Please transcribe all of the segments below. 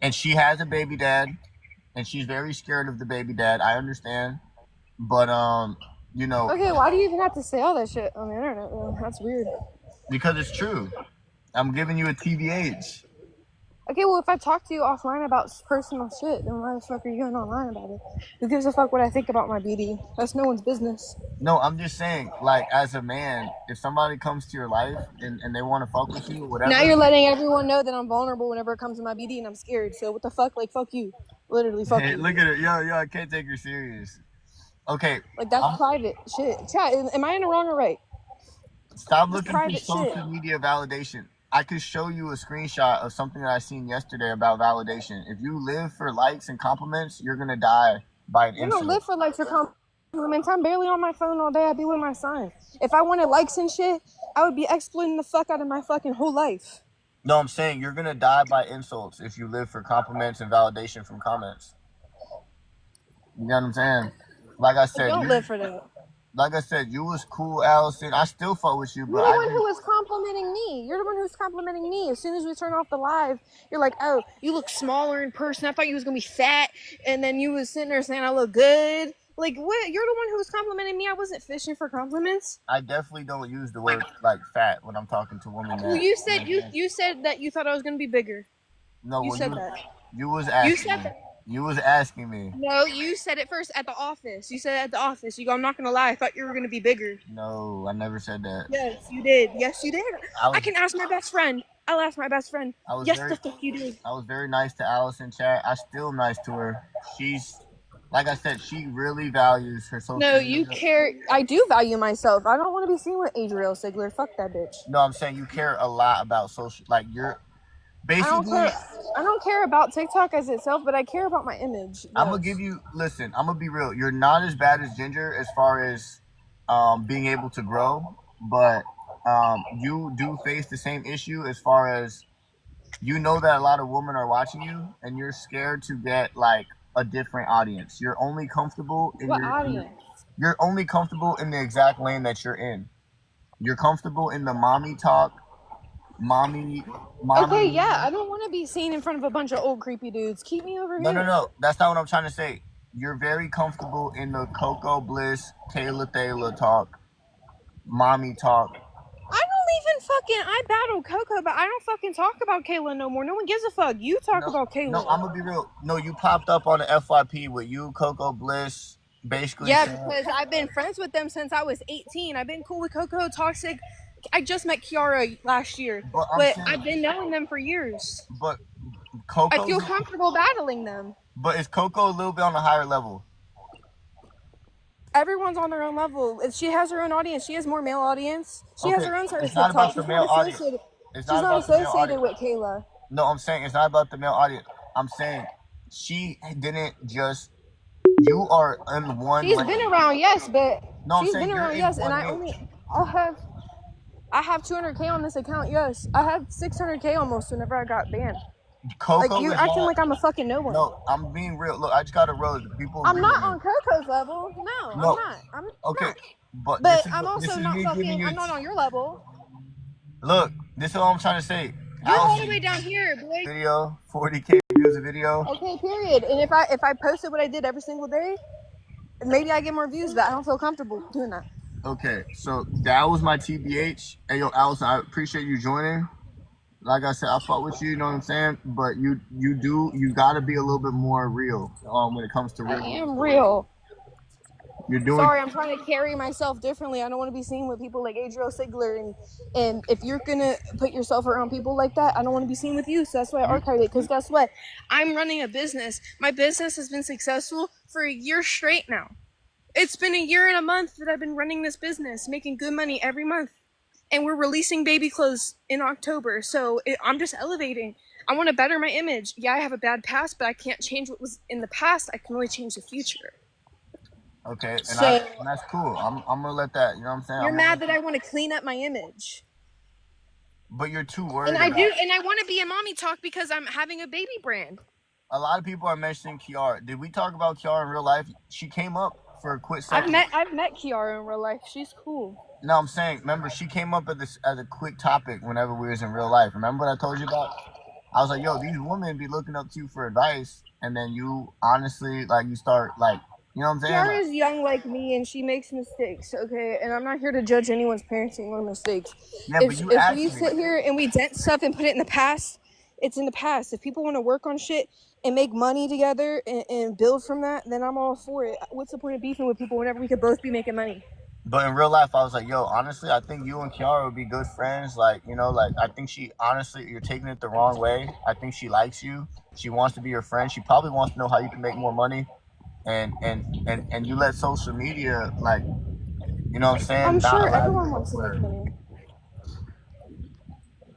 And she has a baby dad, and she's very scared of the baby dad. I understand, but you know, Okay, why do you even have to say all that shit on the internet, though? That's weird. because it's true. I'm giving you a TVH. Okay, well, if I talk to you offline about personal shit, then why the fuck are you going online about it? Who gives a fuck what I think about my beauty? That's no one's business. No, I'm just saying, like, as a man, if somebody comes to your life and they want to fuck with you or Now whatever, you're letting everyone know that I'm vulnerable whenever it comes to my beauty and I'm scared. So what the fuck? Like, fuck you. Literally, fuck hey, you. look at it. Yo, I can't take her serious. Okay, Like, that's I'm private shit. Chat, am I in the wrong or right? stop That's looking for private shit. social media validation. I could show you a screenshot of something that I seen yesterday about validation. If you live for likes and compliments, you're gonna die by an I don't insult. live for likes or compliments. I'm barely on my phone all day. I be with my son. If I wanted likes and shit, I would be exploiting the fuck out of my fucking whole life. No, I'm saying you're gonna die by insults if you live for compliments and validation from comments. You know what I'm saying? Like I I said, don't live for that. you was cool, Allison. I still fuck with you, but You're the I one who just was complimenting me. You're the one who's complimenting me. As soon as we turn off the live, you're like, "Oh, you look smaller in person. I thought you was gonna be fat," and then you was sitting there saying I look good. Like, what? You're the one who was complimenting me. I wasn't fishing for compliments. I definitely don't use the word like fat when I'm talking to women Well, that. you said you said that you thought I was gonna be bigger. No, You well, said that. you was You asking said me. that. You was asking me. No, you said it first at the office. You said it at the office. You go, I'm not gonna lie. I thought you were gonna be bigger. No, I never said that. Yes, you did. Yes, you did. I I was can ask my best friend. I'll ask my best friend. I was Yes, very the fuck you did. I was very nice to Allison chat. I still nice to her. She's like I said, she really values her No, social you media. care. I do value myself. I don't want to be seen with Adriel Sigler. Fuck that bitch. No, I'm saying you care a lot about social. Like you're I don't basically. care. I don't care about TikTok as itself, but I care about my image. I'm gonna give Yes. you. Listen, I'm gonna be real. You're not as bad as Ginger as far as being able to grow, but you do face the same issue as far as you know that a lot of women are watching you, and you're scared to get like a different audience. You're only comfortable in What audience? you're only comfortable in the exact lane that you're in. You're comfortable in the mommy talk, mommy, Okay, mommy. yeah. I don't want to be seen in front of a bunch of old creepy dudes. Keep me over No, no, here. no. That's not what I'm trying to say. You're very comfortable in the Coco Bliss, Taylor Taylor talk, mommy talk. I don't even fucking. I battle Coco, but I don't fucking talk about Kayla no more. No one gives a fuck. You talk No, about no, Kayla. I'm gonna be real. No, you popped up on the FYP with you, Coco Bliss, basically Yeah, saying, because I've been friends with them since I was 18. I've been cool with Coco, Toxic. I just met Kiara last year, but I'm but saying, I've been knowing them for years. but I Coco's, feel comfortable battling them. but is Coco a little bit on a higher level? Everyone's on their own level. She has her own audience. She has more male audience. She has Okay, her own side of it's not TikTok. about the She's not male audience. associated. It's She's not not about the male associated audience. with Kayla. No, I'm saying it's not about the male audience. I'm saying she didn't just. You are in one She's been lane. around, yes, but No, I'm she's been saying you're around, in yes, and one niche. I have I have 200K on this account, yes. I have 600K almost whenever I got banned. Like, Coco you is acting not. like I'm a fucking no one. No, I'm being real. Look, I just got a rose. People I'm agree with not me. on Coco's level. No, I'm No, not. I'm okay, not. but But this is I'm this also is not me giving fucking, you. I'm not on your level. Look, this is all I'm trying to say. You're all the way Allison, down here, boy. video, 40K views a video. Okay, period. And if I posted what I did every single day, maybe I get more views, but I don't feel comfortable doing that. Okay, so that was my TBH. Hey, yo, Allison, I appreciate you joining. Like I said, I fought with you. You know what I'm saying? But you gotta be a little bit more real when it comes to I real. am real. You're doing. Sorry, I'm trying to carry myself differently. I don't want to be seen with people like Adriel Sigler, and if you're gonna put yourself around people like that, I don't want to be seen with you. So that's why I You, archived it. Because guess what? I'm running a business. My business has been successful for a year straight now. It's been a year and a month that I've been running this business, making good money every month, and we're releasing baby clothes in October. So I'm just elevating. I want to better my image. Yeah, I have a bad past, but I can't change what was in the past. I can only change the future. okay, So and that's cool. I'm gonna let that. You know what I'm saying? you're I'm gonna mad let that I want to clean up my image. but you're too And worried I do, about. and I want to be a mommy talk because I'm having a baby brand. A lot of people are mentioning Kiara. Did we talk about Kiara in real life? She came up for a quick second. I've met Kiara in real life. She's cool. No, I'm saying, remember, she came up as a quick topic whenever we was in real life. Remember what I told you about? I was like, yo, these women be looking up to you for advice, and then you honestly like you start like, you know what I'm saying? Like, Kiara's young like me, and she makes mistakes. Okay, and I'm not here to judge anyone's parenting or mistakes. yeah, but you If asked we me. sit here and we dent stuff and put it in the past, it's in the past. If people want to work on shit and make money together and build from that, then I'm all for it. What's the point of beefing with people whenever we could both be making money? But in real life, I was like, yo, honestly, I think you and Kiara would be good friends. Like, you know, like I think she honestly, you're taking it the wrong way. I think she likes you. She wants to be your friend. She probably wants to know how you can make more money. And you let social media like, you know what I'm I'm saying, not sure allow you everyone to wants to make where. money.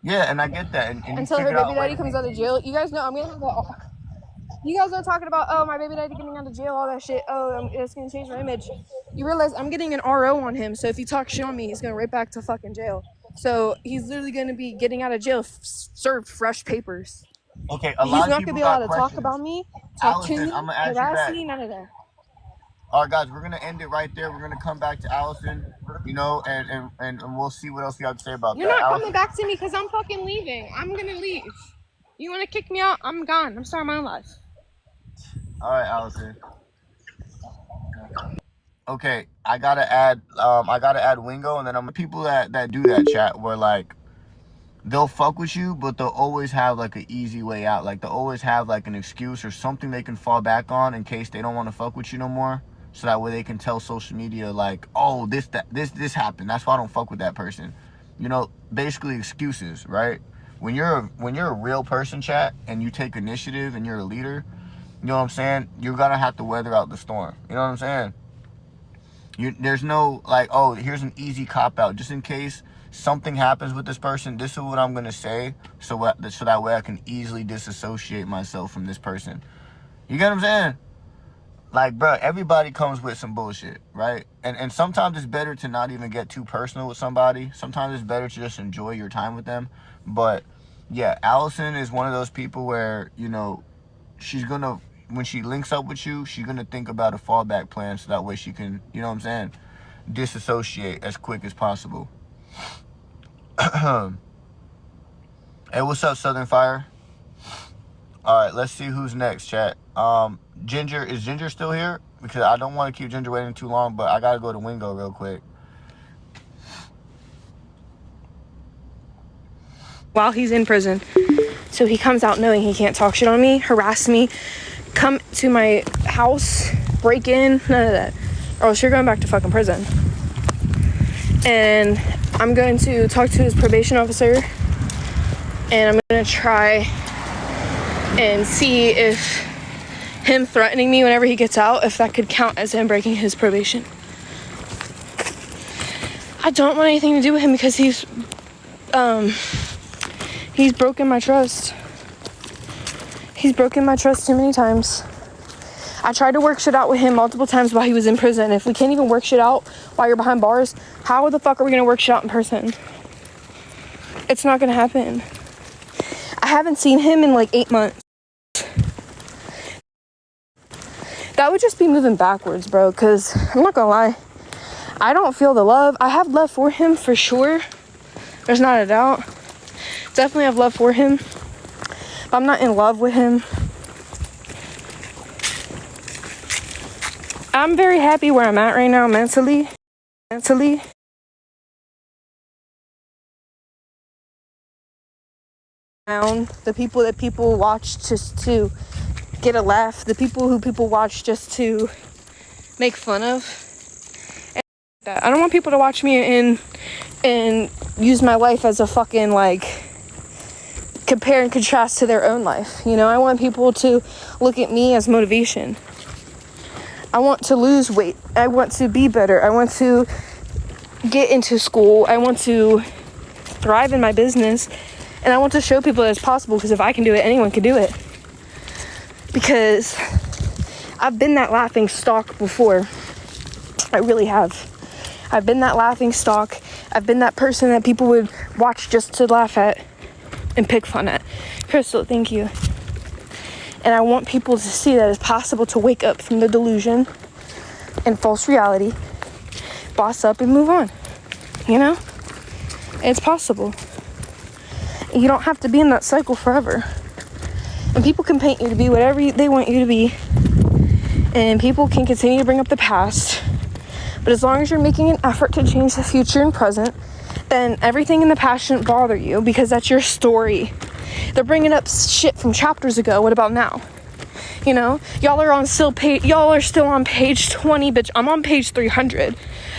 Yeah, and I get that. And you Until her figured out baby a way daddy to comes make out of jail. You guys know I'm gonna have that. You guys are talking about, oh, my baby daddy getting out of jail, all that shit. Oh, it's gonna change my image. You realize I'm getting an RO on him, so if he talks shit on me, he's going right back to fucking jail. So he's literally gonna be getting out of jail, served fresh papers. Okay, a He's lot of not gonna people be got allowed to talk questions. about me, talk to Allison, me, I'm gonna ask you harass back. me, none of that. All right, guys, we're gonna end it right there. We're gonna come back to Allison, you know, and we'll see what else you have to say about You're that. not coming Allison. back to me because I'm fucking leaving. I'm gonna leave. You wanna kick me out? I'm gone. I'm starting my own life. All right, Allison. Okay, I gotta add Wingo, and then I'm people that do that chat where like they'll fuck with you, but they'll always have like an easy way out. Like they'll always have like an excuse or something they can fall back on in case they don't want to fuck with you no more. So that way they can tell social media like, oh, this happened. That's why I don't fuck with that person. You know, basically excuses, right? When you're a real person, chat, and you take initiative and you're a leader, you know what I'm saying? You're gonna have to weather out the storm. You know what I'm saying? There's no like, oh, here's an easy cop out. Just in case something happens with this person, this is what I'm gonna say, so that way I can easily disassociate myself from this person. You get what I'm saying? Like, bro, everybody comes with some bullshit, right? And sometimes it's better to not even get too personal with somebody. Sometimes it's better to just enjoy your time with them. But yeah, Allison is one of those people where, you know, she's gonna when she links up with you, she's gonna think about a fallback plan so that way she can, you know what I'm saying, disassociate as quick as possible. Hey, what's up, Southern Fire? All right, let's see who's next, chat. Ginger, is Ginger still here? Because I don't want to keep Ginger waiting too long, but I gotta go to Wingo real quick. While he's in prison, so he comes out knowing he can't talk shit on me, harass me, come to my house, break in, none of that. Or else you're going back to fucking prison. And I'm going to talk to his probation officer, and I'm going to try and see if him threatening me whenever he gets out, if that could count as him breaking his probation. I don't want anything to do with him because he's broken my trust. He's broken my trust too many times. I tried to work shit out with him multiple times while he was in prison. If we can't even work shit out while you're behind bars, how the fuck are we gonna work shit out in person? It's not gonna happen. I haven't seen him in like 8 months. That would just be moving backwards, bro, because I'm not gonna lie. I don't feel the love. I have love for him for sure. There's not a doubt. Definitely have love for him. But I'm not in love with him. I'm very happy where I'm at right now mentally. The people that people watch just to get a laugh. The people who people watch just to make fun of. I don't want people to watch me and use my life as a fucking like compare and contrast to their own life. You know, I want people to look at me as motivation. I want to lose weight. I want to be better. I want to get into school. I want to thrive in my business. And I want to show people that it's possible, because if I can do it, anyone can do it. Because I've been that laughing stock before. I really have. I've been that laughing stock. I've been that person that people would watch just to laugh at and pick fun at. Crystal, thank you. And I want people to see that it's possible to wake up from the delusion and false reality, boss up and move on. You know? It's possible. You don't have to be in that cycle forever. And people can paint you to be whatever they want you to be. And people can continue to bring up the past. But as long as you're making an effort to change the future and present, then everything in the past shouldn't bother you, because that's your story. They're bringing up shit from chapters ago. What about now? You know, y'all are still on page 20, bitch. I'm on page 300.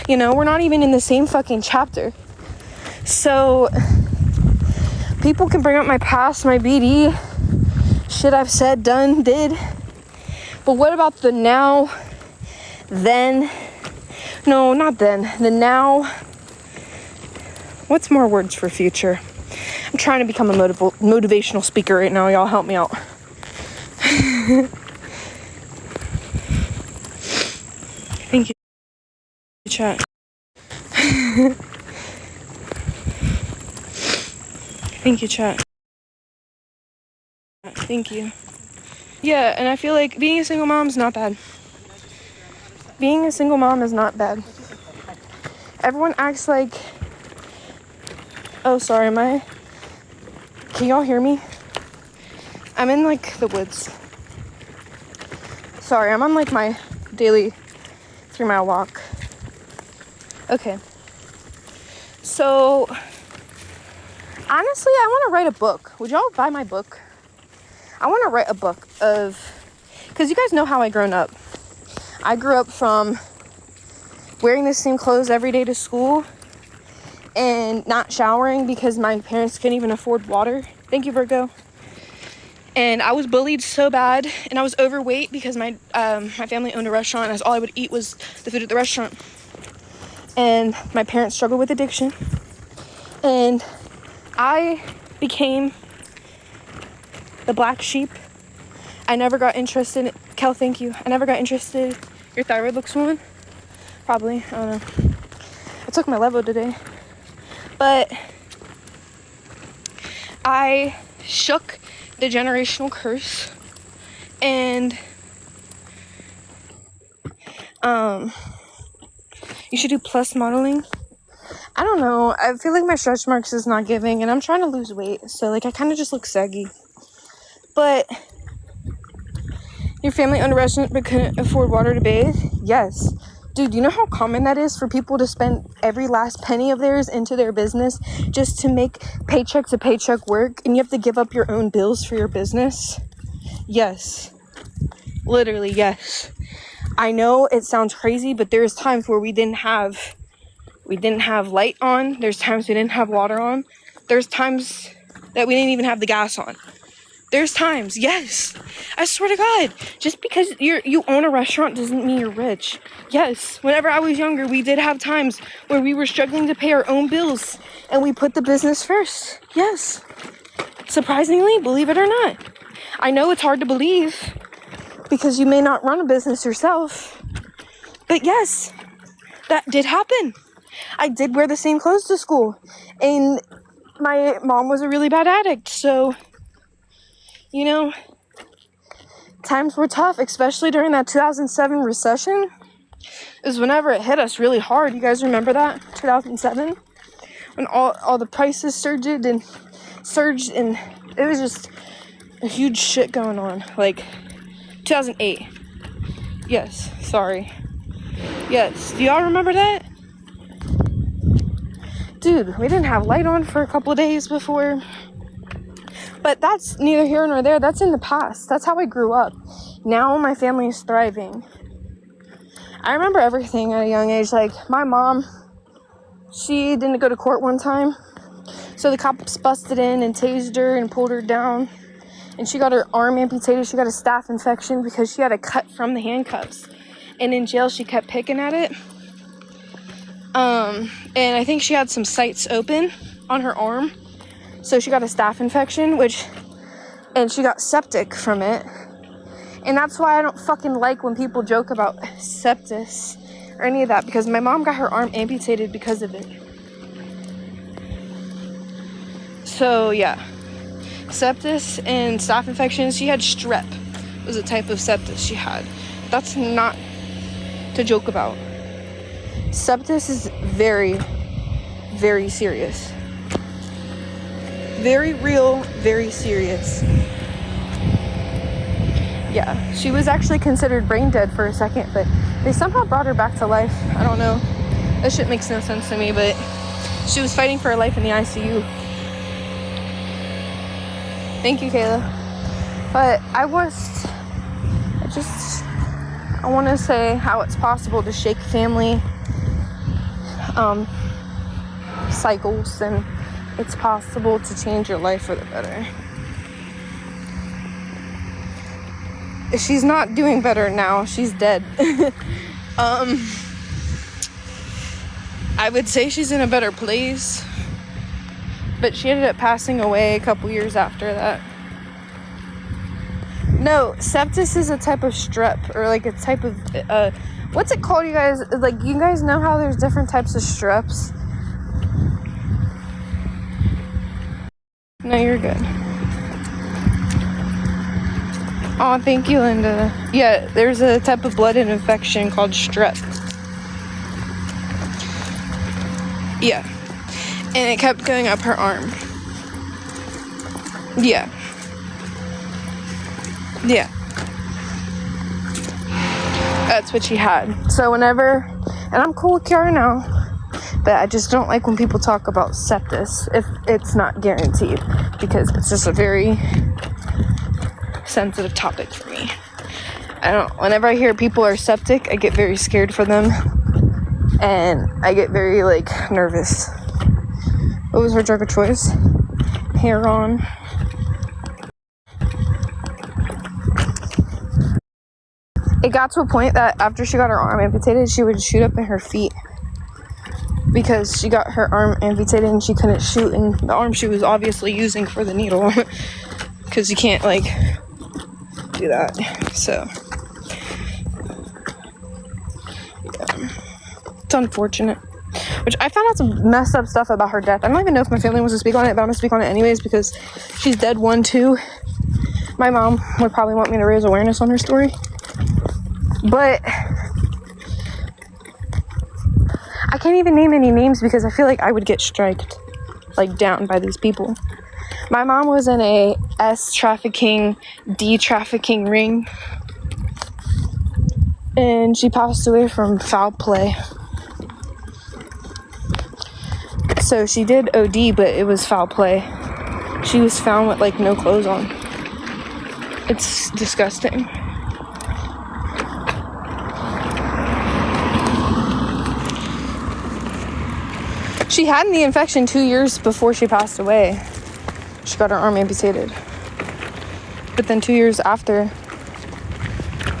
You know, we're not even in the same fucking chapter. So people can bring up my past, my BD, shit I've said, done, did. But what about the now, then? No, not then. The now. What's more words for future? I'm trying to become a motivational speaker right now. Y'all help me out. Thank you, chat. Thank you, chat. Thank you. Yeah, and I feel like being a single mom is not bad. Being a single mom is not bad. Everyone acts like... Oh, sorry, Can y'all hear me? I'm in, like, the woods. Sorry, I'm on, like, my daily 3-mile walk. Okay. So, honestly, I want to write a book. Would y'all buy my book? I want to write a book of... Because you guys know how I grown up. I grew up from wearing the same clothes every day to school and not showering because my parents couldn't even afford water. Thank you, Virgo. And I was bullied so bad, and I was overweight because my family owned a restaurant, and all I would eat was the food at the restaurant. And my parents struggled with addiction, and I became the black sheep. I never got interested. Kel, thank you. I never got interested. Your thyroid looks swollen? Probably. I don't know. I took my levo today. But I shook the generational curse, and you should do plus modeling. I don't know, I feel like my stretch marks is not giving, and I'm trying to lose weight, so like I kind of just look saggy. But your family owned a restaurant but couldn't afford water to bathe? Yes. Dude, you know how common that is for people to spend every last penny of theirs into their business just to make paycheck to paycheck work, and you have to give up your own bills for your business? Yes. Literally, yes. I know it sounds crazy, but there's times where we didn't have light on. There's times we didn't have water on. There's times that we didn't even have the gas on. There's times, yes. I swear to God, just because you own a restaurant doesn't mean you're rich. Yes, whenever I was younger, we did have times where we were struggling to pay our own bills, and we put the business first. Yes. Surprisingly, believe it or not. I know it's hard to believe because you may not run a business yourself, but yes, that did happen. I did wear the same clothes to school, and my mom was a really bad addict, so, you know, times were tough, especially during that 2007 recession. It was whenever it hit us really hard. You guys remember that? 2007? When all the prices surged, and it was just a huge shit going on. Like, 2008. Yes, sorry. Yes, do y'all remember that? Dude, we didn't have light on for a couple of days before. But that's neither here nor there. That's in the past. That's how I grew up. Now my family is thriving. I remember everything at a young age. Like, my mom, she didn't go to court one time. So the cops busted in and tased her and pulled her down. And she got her arm amputated. She got a staph infection because she had a cut from the handcuffs. And in jail, she kept picking at it. And I think she had some sites open on her arm. So she got a staph infection, and she got septic from it. And that's why I don't fucking like when people joke about sepsis or any of that, because my mom got her arm amputated because of it. So yeah, sepsis and staph infections. She had strep, was a type of sepsis she had. That's not to joke about. Sepsis is very, very serious. Very real, very serious. Yeah, she was actually considered brain dead for a second, but they somehow brought her back to life. I don't know. That shit makes no sense to me, but she was fighting for her life in the ICU. Thank you, Kayla. But I want to say how it's possible to shake family cycles, and it's possible to change your life for the better. She's not doing better now. She's dead. I would say she's in a better place, but she ended up passing away a couple years after that. No, sepsis is a type of strep, or like a type of what's it called, you guys? Like, you guys know how there's different types of streps? No, you're good. Oh, thank you, Linda. Yeah, there's a type of blood infection called strep. Yeah. And it kept going up her arm. Yeah. Yeah. That's what she had. So whenever, and I'm cool with Kiara now, but I just don't like when people talk about sepsis if it's not guaranteed, because it's just a very sensitive topic for me. Whenever I hear people are septic, I get very scared for them, and I get very, like, nervous. What was her drug of choice? Heron. It got to a point that after she got her arm amputated, she would shoot up in her feet, because she got her arm amputated and she couldn't shoot in the arm she was obviously using for the needle, because you can't, like, do that. So yeah. It's unfortunate. Which I found out some messed up stuff about her death. I don't even know if my family wants to speak on it, but I'm gonna speak on it anyways because she's dead. 1, 2. My mom would probably want me to raise awareness on her story, but I can't even name any names because I feel like I would get striked, like, down by these people. My mom was in a S trafficking, D trafficking ring, and she passed away from foul play. So she did OD, but it was foul play. She was found with, like, no clothes on. It's disgusting. She had the infection 2 years before she passed away. She got her arm amputated. But then 2 years after,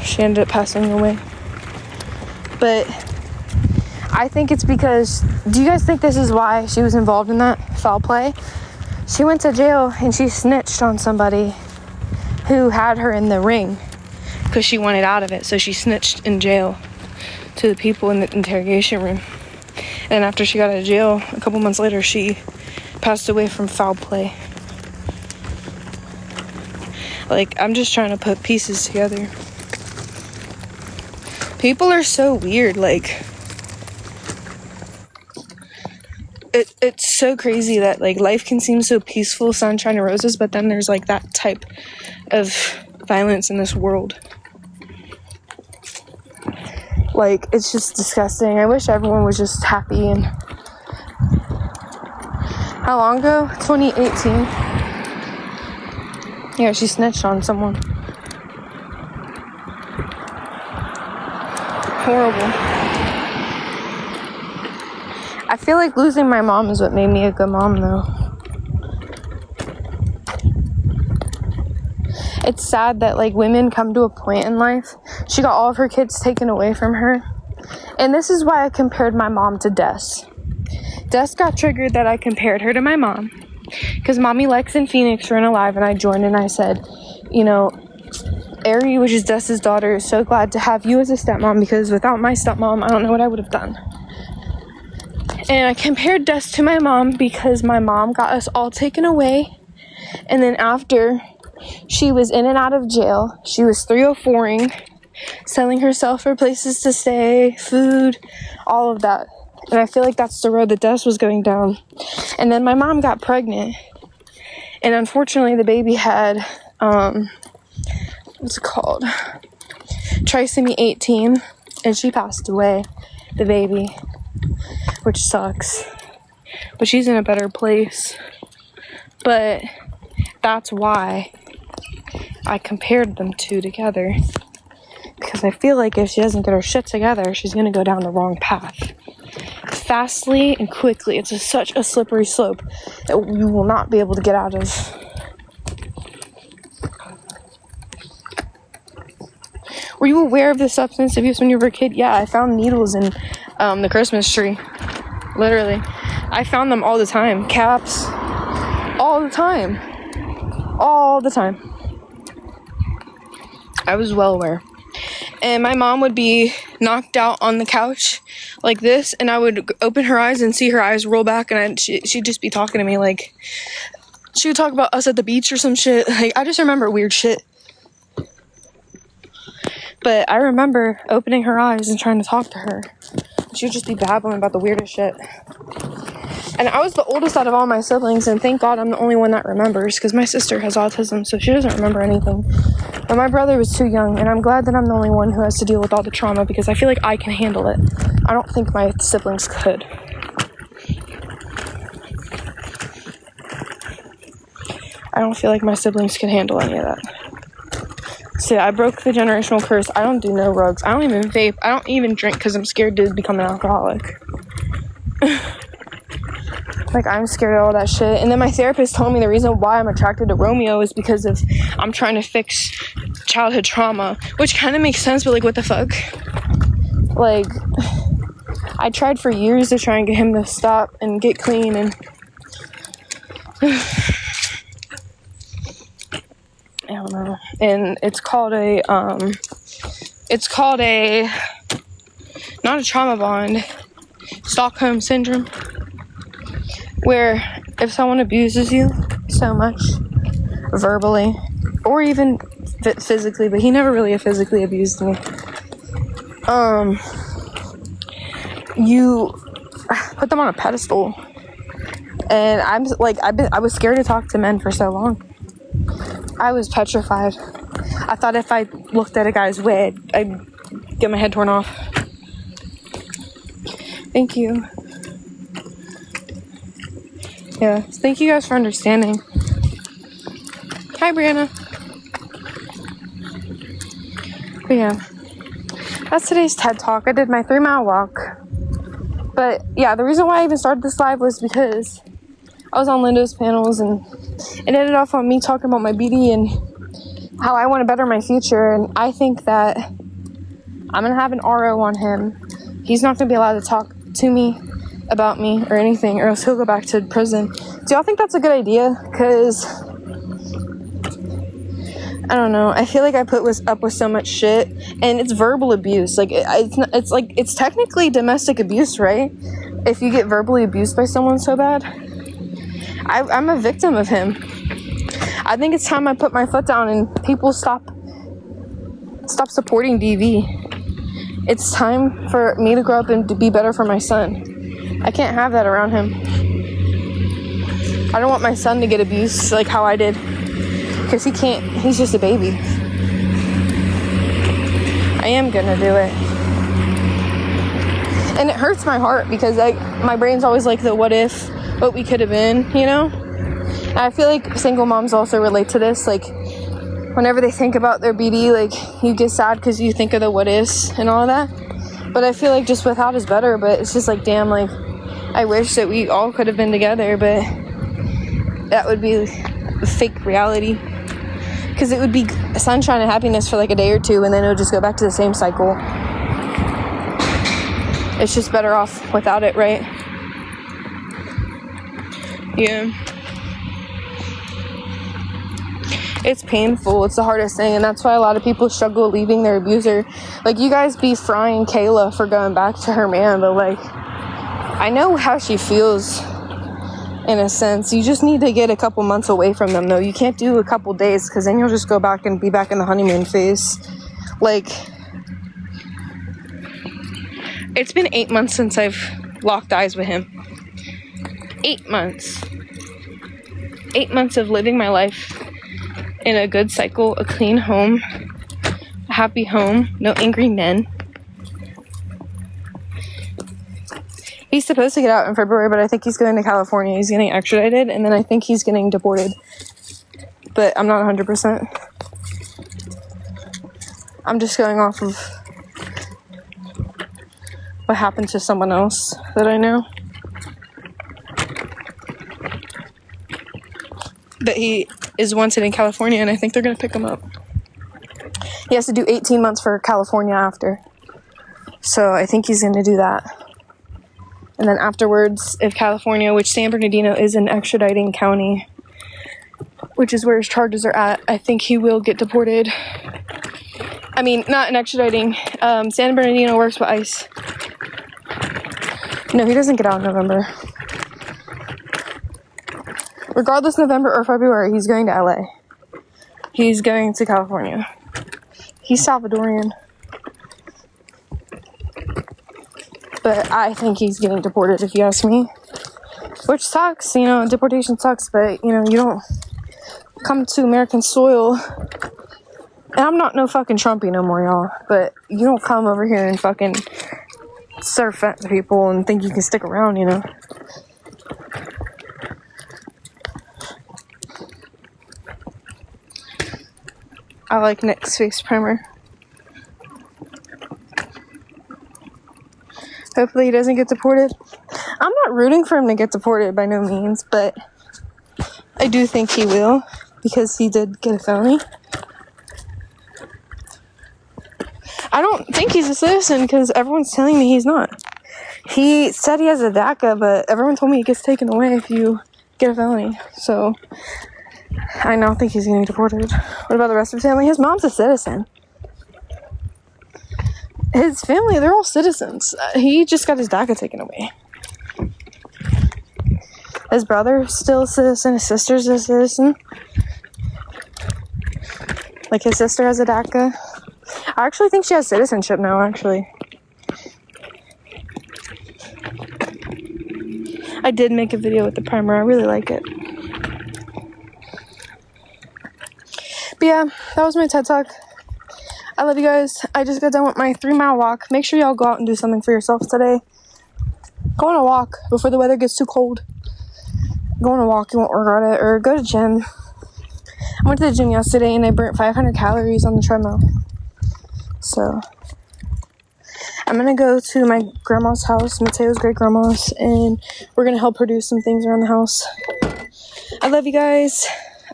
she ended up passing away. But I think it's because, do you guys think this is why she was involved in that foul play? She went to jail and she snitched on somebody who had her in the ring because she wanted out of it. So she snitched in jail to the people in the interrogation room. And after she got out of jail, a couple months later, she passed away from foul play. Like, I'm just trying to put pieces together. People are so weird, like, it's so crazy that, like, life can seem so peaceful, sunshine and roses, but then there's, like, that type of violence in this world. Like, it's just disgusting. I wish everyone was just happy. And how long ago? 2018. Yeah, she snitched on someone. Horrible. I feel like losing my mom is what made me a good mom, though. It's sad that, like, women come to a point in life. She got all of her kids taken away from her. And this is why I compared my mom to Des. Des got triggered that I compared her to my mom. Because Mommy Lex and Phoenix were in Alive, and I joined and I said, you know, Ari, which is Des's daughter, is so glad to have you as a stepmom, because without my stepmom, I don't know what I would have done. And I compared Des to my mom because my mom got us all taken away. And then after she was in and out of jail, she was 304ing, selling herself for places to stay, food, all of that. And I feel like that's the road that Des was going down. And then my mom got pregnant. And unfortunately, the baby had what's it called? Trisomy 18, and she passed away, the baby, which sucks. But she's in a better place. But that's why I compared them two together. Because I feel like if she doesn't get her shit together, she's going to go down the wrong path. Fastly and quickly. It's such a slippery slope that you will not be able to get out of. Were you aware of the substance abuse when you were a kid? Yeah, I found needles in the Christmas tree. Literally. I found them all the time. Caps. All the time. All the time. I was well aware. And my mom would be knocked out on the couch like this, and I would open her eyes and see her eyes roll back, and she'd just be talking to me like, she would talk about us at the beach or some shit. Like, I just remember weird shit. But I remember opening her eyes and trying to talk to her. She would just be babbling about the weirdest shit. And I was the oldest out of all my siblings, and thank God I'm the only one that remembers, because my sister has autism, so she doesn't remember anything. But my brother was too young, and I'm glad that I'm the only one who has to deal with all the trauma, because I feel like I can handle it. I don't think my siblings could. I don't feel like my siblings could handle any of that. So I broke the generational curse. I don't do no rugs. I don't even vape. I don't even drink because I'm scared to become an alcoholic. Like, I'm scared of all that shit. And then my therapist told me the reason why I'm attracted to Romeo is because of I'm trying to fix childhood trauma, which kind of makes sense, but like, what the fuck? Like, I tried for years to try and get him to stop and get clean, and I don't know. And it's called a not a trauma bond, Stockholm syndrome, where if someone abuses you so much, verbally, or even physically, but he never really physically abused me, you put them on a pedestal. And I was scared to talk to men for so long. I was petrified. I thought if I looked at a guy's way, I'd get my head torn off. Thank you. Yeah, thank you guys for understanding. Hi, Brianna. But yeah, that's today's TED Talk. I did my 3-mile walk. But yeah, the reason why I even started this live was because I was on Lindo's panels, and it ended off on me talking about my BD and how I want to better my future. And I think that I'm going to have an RO on him. He's not going to be allowed to talk to me about me or anything, or else he'll go back to prison. Do y'all think that's a good idea? Because I don't know, I feel like I put up with so much shit, and it's verbal abuse. Like, it's technically domestic abuse, right? If you get verbally abused by someone so bad. I'm a victim of him. I think it's time I put my foot down and people stop supporting DV. It's time for me to grow up and to be better for my son. I can't have that around him. I don't want my son to get abused like how I did, because he can't. He's just a baby. I am gonna do it, and it hurts my heart because my brain's always like the what if, what we could have been, you know. And I feel like single moms also relate to this. Like, whenever they think about their BD, like, you get sad because you think of the what ifs and all of that. But I feel like just without is better. But it's just like, damn, like, I wish that we all could have been together, but that would be a fake reality. Because it would be sunshine and happiness for like a day or two, and then it would just go back to the same cycle. It's just better off without it, right? Yeah. It's painful. It's the hardest thing, and that's why a lot of people struggle leaving their abuser. Like, you guys be frying Kayla for going back to her man, but like, I know how she feels in a sense. You just need to get a couple months away from them, though. You can't do a couple days, because then you'll just go back and be back in the honeymoon phase. Like, it's been 8 months since I've locked eyes with him. 8 months. 8 months of living my life in a good cycle, a clean home, a happy home, no angry men. He's supposed to get out in February, but I think he's going to California. He's getting extradited, and then I think he's getting deported. But I'm not 100%. I'm just going off of what happened to someone else that I know. But he is wanted in California, and I think they're going to pick him up. He has to do 18 months for California after. So I think he's going to do that. And then afterwards, if California, which San Bernardino is an extraditing county, which is where his charges are at, I think he will get deported. I mean, not an extraditing. San Bernardino works with ICE. No, he doesn't get out in November. Regardless, November or February, he's going to LA. He's going to California. He's Salvadorian. But I think he's getting deported, if you ask me. Which sucks, deportation sucks, but, you don't come to American soil. And I'm not no fucking Trumpy no more, y'all. But you don't come over here and fucking serve fat to people and think you can stick around, I like Nick's face primer. Hopefully he doesn't get deported. I'm not rooting for him to get deported by no means, but I do think he will because he did get a felony. I don't think he's a citizen because everyone's telling me he's not. He said he has a DACA, but everyone told me it gets taken away if you get a felony. So I don't think he's getting deported. What about the rest of his family? His mom's a citizen. His family, they're all citizens. He just got his DACA taken away. His brother's still a citizen. His sister's a citizen. Like, his sister has a DACA. I actually think she has citizenship now, actually. I did make a video with the primer. I really like it. But yeah, that was my TED Talk. I love you guys. I just got done with my 3-mile walk. Make sure y'all go out and do something for yourselves today. Go on a walk before the weather gets too cold. Go on a walk, you won't regret it. Or go to gym. I went to the gym yesterday and I burnt 500 calories on the treadmill. So I'm gonna go to my grandma's house, Mateo's great grandma's, and we're gonna help her do some things around the house. I love you guys.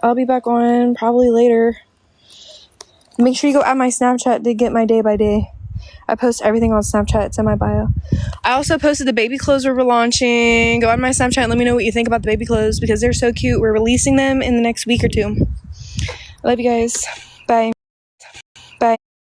I'll be back on probably later. Make sure you go add my Snapchat to get my day by day. I post everything on Snapchat. It's in my bio. I also posted the baby clothes we're launching. Go on my Snapchat and let me know what you think about the baby clothes because they're so cute. We're releasing them in the next week or two. I love you guys.